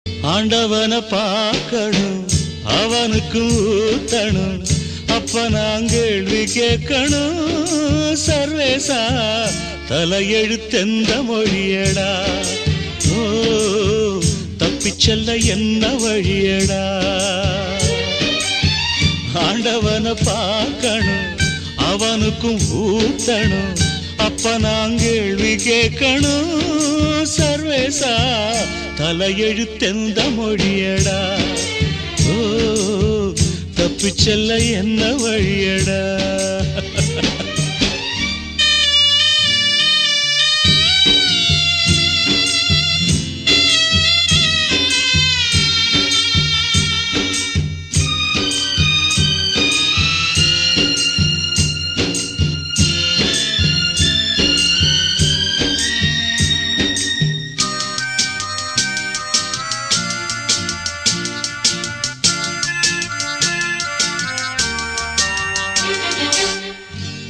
ஆண்டவனை பார்க்கணும், அவனுக்கு ஊத்தணும், அப்ப நான் கேள்வி கேட்கணும். சர்வேசா தலையெழுத்தெந்த மொழியடா, ஓ தப்பிச்செல்ல என்ன வழியடா. ஆண்டவனை பார்க்கணும், அவனுக்கும் ஊத்தணும், அப்ப நான் கேள்வி கேட்கணும். சர்வேசா தலையெழுத்தெந்த மொழியடா, ஓ தப்பிச்செல்ல என்ன வழியடா.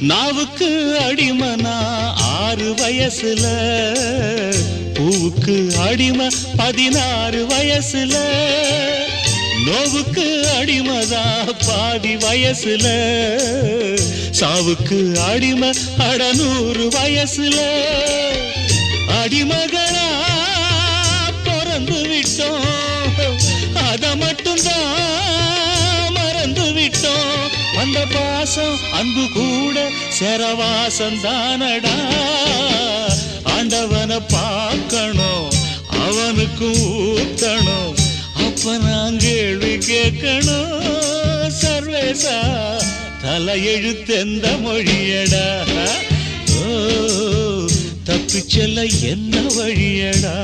நாவுக்கு அடிமனா 6 வயசுல, பூவுக்கு அடிமை 16 வயசுல, நோவுக்கு அடிமதா பாதி வயசுல, சாவுக்கு அடிமை 100 வயசுல. அடிமகளா பிறந்து விட்டோம், அத மட்டும்தான் மறந்து விட்டோம். அந்த பாசம் அன்பு கூட சரவாசம் தானடா. ஆண்டவனை பார்க்கணும், அவனுக்கு ஊத்தணும், அப்ப நான் கேள்வி கேட்கணும். சர்வேசா தலையெழுத்தெந்த மொழியடா, ஓ தப்பிச்செல்ல என்ன வழியடா.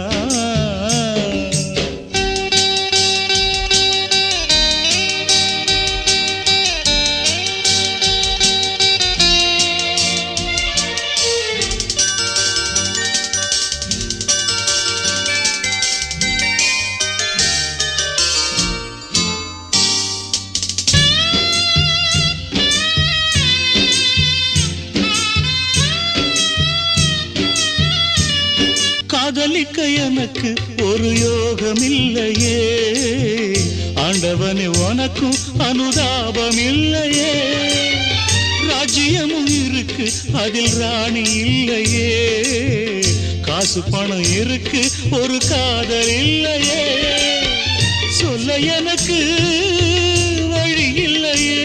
காதலிக்க எனக்கு ஒரு யோகம் இல்லையே, ஆண்டவனே உனக்கும் அனுதாபம் இல்லையே. ராஜ்யமும் இருக்கு அதில் ராணி இல்லையே, காசு பணம் இருக்கு ஒரு காதல் இல்லையே. சொல்ல எனக்கு வழி இல்லையே,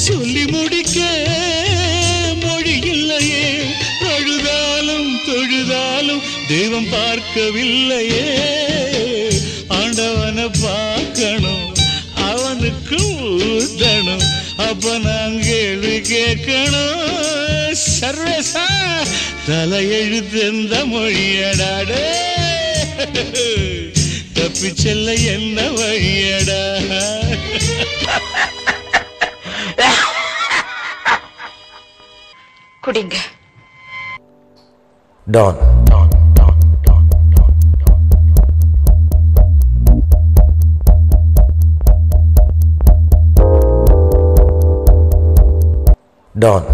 சொல்லி முடிக்க மொழி இல்லையே. அழுதாலும் தொழுதாலும் தெய்வம் பார்க்கவில்லையே. ஆண்டவனை பார்க்கணும், அவனுக்கு ஊத்தணும், அப்ப நான் கேள்வி கேட்கணும். சர்வேசா தலையெழுத்தெந்த மொழியடாடே, தப்பிச்செல்ல என்ன வழியடா. குடிங்க. Don Don